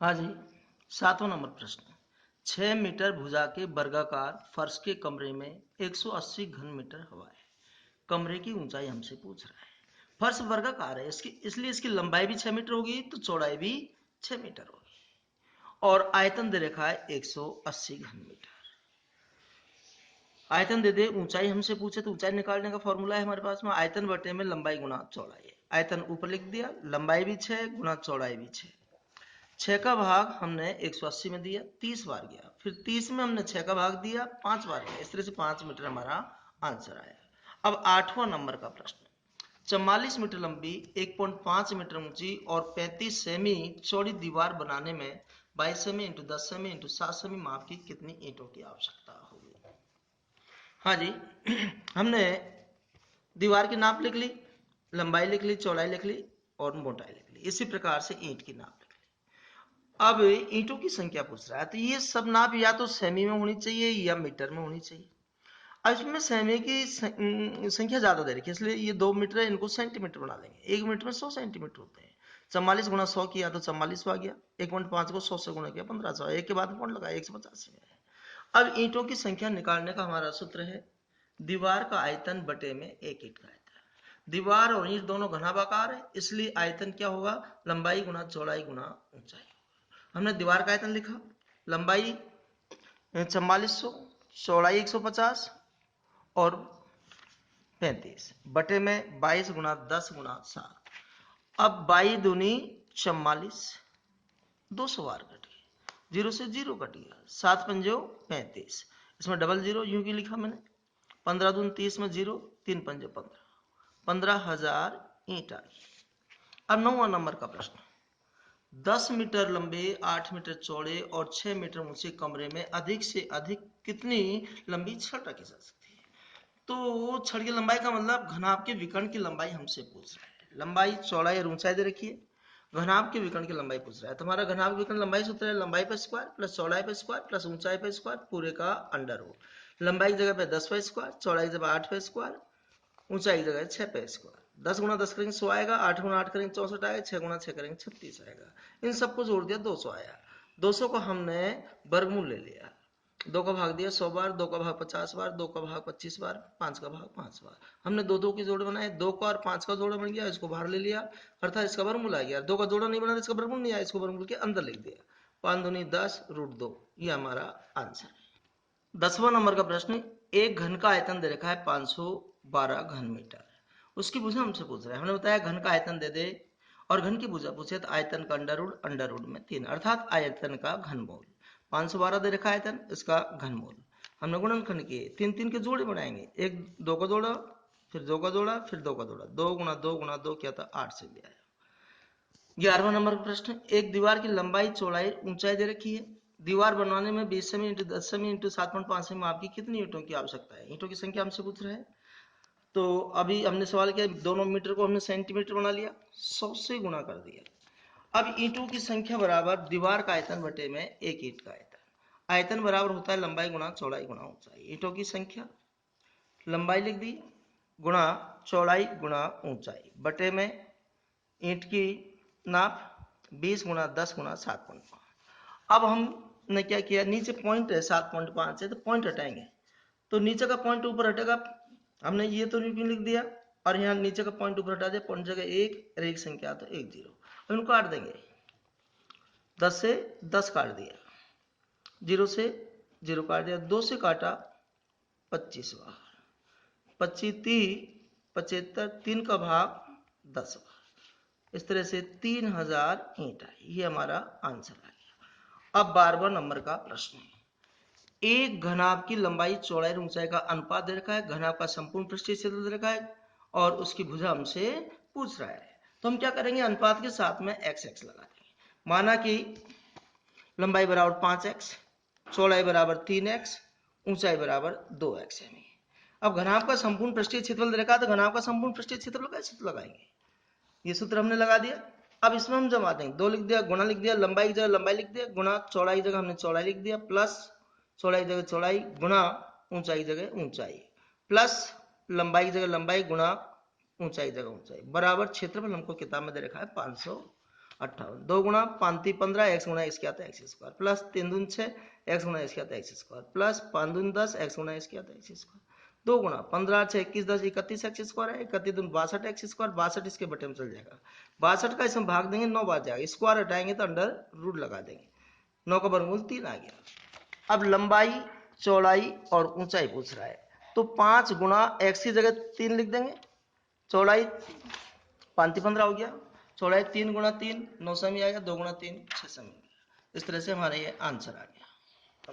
हाँ जी, 7वां नंबर प्रश्न। 6 मीटर भुजा के वर्गाकार फर्श के कमरे में 180 घन मीटर हवा है। कमरे की ऊंचाई हमसे पूछ रहा है। फर्श वर्गाकार है, इसकी इसलिए इसकी लंबाई भी 6 मीटर होगी तो चौड़ाई भी 6 मीटर होगी। और आयतन दे रखा है 180 घन मीटर। आयतन दे दे, ऊंचाई हमसे पूछे तो ऊंचाई निकालने का फॉर्मूला है हमारे पास में आयतन बटे में लंबाई गुना चौड़ाई है। आयतन ऊपर लिख दिया, लंबाई भी 6 गुना चौड़ाई भी 6। 6 का भाग हमने 180 में दिया, 30 बार गया, फिर 30 में हमने 6 का भाग दिया, 5 बार गया। इस तरह से 5 मीटर हमारा आंसर आया। अब 8वां नंबर का प्रश्न। 44 मीटर लंबी, 1.5 मीटर ऊंची और 35 सेमी चौड़ी दीवार बनाने में 22 semi into 10 semi into 7 semi माप की कितनी ईंटों की आवश्यकता होगी? हाँ जी, हमने दीवार की नाप लिख ली, लंबाई लिख ली, चौड़ाई लिख ली और मोटाई लिख ली। इसी प्रकार से ईंट की नाप लिख ली। अब ईंटों की संख्या पूछ रहा है, तो ये सब नाप या तो सेमी में होनी चाहिए या मीटर में होनी चाहिए। अब इसमें सेमी की संख्या ज्यादा दे रखी है, इसलिए ये 2 मीटर है, इनको सेंटीमीटर बना लेंगे। 1 मीटर में 100 सेंटीमीटर होते हैं। 44 गुना 100 किया तो 44 आ गया। 1.5 को 100 से गुणा किया 1500। एक के बाद में पॉइंट लगाया, 150 में है। अब ईंटों की संख्या निकालने का हमारा सूत्र है दीवार का आयतन बटे में एक ईंट का आयतन। दीवार और ईंट दोनों घनाभाकार है, इसलिए आयतन क्या होगा? लंबाई गुना चौड़ाई गुना ऊंचाई। हमने दीवार का आयतन लिखा, लंबाई 4400, चौड़ाई 150 और 35 बटे में 22 गुना 10 गुना 7। अब 22 दूनी 44, 200 बार कट गया, जीरो से जीरो कट गया, 7 पंजो 35, इसमें डबल जीरो यूं की लिखा मैंने। 15 दून 30 में जीरो, 3 पंजे 15, 15,000 ईंट आ गई। अब 9वां नंबर का प्रश्न। 10 मीटर लंबे, 8 मीटर चौड़े और 6 मीटर ऊंचे कमरे में अधिक से अधिक कितनी लंबी छड़ रखी जा सकती है? तो छड़ की लंबाई का मतलब घनाभ के विकर्ण की लंबाई हमसे पूछ रहा है। लंबाई चौड़ाई और ऊंचाई दे रखी है, घनाभ के विकर्ण की लंबाई पूछ रहा है। तो हमारा घनाभ विकर्ण लंबाई सूत्र है लंबाई पर स्क्वायर प्लस चौड़ाई पर स्क्वायर प्लस ऊंचाई पर स्क्वायर पूरे का अंडर रूट। लंबाई की जगह पे 10 पर स्क्वायर, चौड़ाई की जगह 8 पर स्क्वायर, ऊंचाई की जगह 6 पर स्क्वायर। 10 गुना 10 करेंगे 100 आएगा, 8 गुना 8 करेंगे 64 आएगा, 6 गुना 6 करेंगे 36 आएगा। इन सबको जोड़ दिया 200 आया। 200 को हमने वर्गमूल ले लिया, 2 का भाग दिया 100 बार, 2 का भाग 50 बार, 2 का भाग 25 बार, 5 का भाग 5 बार। हमने दो दो के जोड़े बनाए, 2 का और 5 का जोड़ा बन गया, इसको बाहर ले लिया, अर्थात इसका वर्गमूल आ गया। 2 का जोड़ा नहीं बना, इसका वर्गमूल नहीं आया, इसको वर्गमूल के अंदर लिख दिया। 5 दूनी 10 रूट 2, ये हमारा आंसर है। 10वां नंबर का प्रश्न। एक घन का आयतन दे रखा है 512 घन मीटर, उसकी भुजा हमसे पूछ रहा है। हमने बताया घन का आयतन दे दे और घन की भुजा पूछे तो आयतन का अंडर रूट में 3, अर्थात आयतन का घनमूल। 512 दे रखा आयतन, इसका घनमूल हमने गुणनखंड किए, 3 3 के जोड़े बनाएंगे। एक 2 का जोड़ा, फिर 2 का जोड़ा, फिर 2 का जोड़ा, 2 गुना 2 गुना 2 किया था 8 से भी आया। 11वां नंबर का प्रश्न। एक दीवार की लंबाई चौड़ाई ऊंचाई दे रखी है। दीवार बनवाने में 20 semi into 10 semi into 7.5 semi आपकी कितनी ईंटों की आवश्यकता है? ईंटों की संख्या हमसे पूछ रहा है। तो अभी हमने सवाल किया, दोनों मीटर को हमने सेंटीमीटर बना लिया, 100 से गुणा कर दिया। अब ईंटों की संख्या बराबर दीवार का आयतन बटे में एक ईंट का आयतन। आयतन बराबर होता है लंबाई गुणा चौड़ाई गुणा ऊंचाई। ईंटों की संख्या, लंबाई लिख दी गुणा चौड़ाई गुणा ऊंचाई बटे में ईंट की नाप 20 गुना 10 गुना 7.5। अब हमने क्या किया, नीचे पॉइंट है 7.5 है तो पॉइंट हटाएंगे, तो नीचे का पॉइंट ऊपर हटेगा। हमने ये तो क्यों लिख दिया, और यहाँ नीचे का पॉइंट ऊपर हटा दिया, पॉइंट जगह एक और एक संख्या तो 1 0। अब इनको काट देंगे, 10 से 10 काट दिया, 0 से 0 काट दिया, 2 से काटा 25 बार, 25 30 75, 3 का भाग 10 बार। इस तरह से 3000 ईंट आई, ये हमारा आंसर आ गया। अब 12वां नंबर का प्रश्न है। एक घनाभ की लंबाई चौड़ाई और ऊंचाई का अनुपात दे रखा है, घनाभ का संपूर्ण पृष्ठीय क्षेत्र दे रखा है और उसकी भुजा हमसे पूछ रहा है। तो हम क्या करेंगे, अनुपात के साथ में एक्स एक्स लगा देंगे। माना कि लंबाई बराबर 5x, चौड़ाई बराबर 3x, ऊंचाई बराबर 2x है। अब घनाभ का संपूर्ण पृष्ठीय क्षेत्रफल दे रखा है, तो घनाभ का संपूर्ण पृष्ठीय क्षेत्रफल कैसे लगाएंगे? ये सूत्र हमने लगा दिया। अब इसमें हम जमा देंगे, 2 लिख दिया, गुणा लिख दिया, लंबाई की जगह लंबाई लिख दिया, गुणा चौड़ाई की जगह हमने चौड़ाई लिख दिया, प्लस चौड़ाई की जगह चौड़ाई, गुणा ऊंचाई की जगह ऊंचाई, प्लस लंबाई की जगह लंबाई, गुणा ऊंचाई की जगह ऊंचाई, बराबर क्षेत्रफल हमको किताब में दे रखा है 500 58, 2 गुणा 5 15, x गुणा x क्या आता है x square, plus 3 Doon 6, x गुणा x क्या आता है x square, plus 5 Doon 10, x गुणा x क्या आता है एक्स स्क्वायर, 2 गुणा 15 6 21 10 31 एक्स स्क्वायर है, 31 दून 62 एक्स स्क्वायर, 62 इसके बटे में चल जाएगा, 62 का इसमें भाग देंगे 9 बार जाएगा, स्क्वायर हटाएंगे तो अंडर रूट लगा देंगे, 9 का वर्गमूल 3 आ गया। अब लंबाई चौड़ाई और ऊंचाई पूछ रहा है, तो 5 गुणा x की जगह 3 लिख देंगे, चौड़ाई 5 15 हो गया, चौड़ाई 3 गुणा 3 9 सेमी आएगा, 2 गुणा 3 6 सेमी, इस तरह से हमारा ये आंसर आ गया।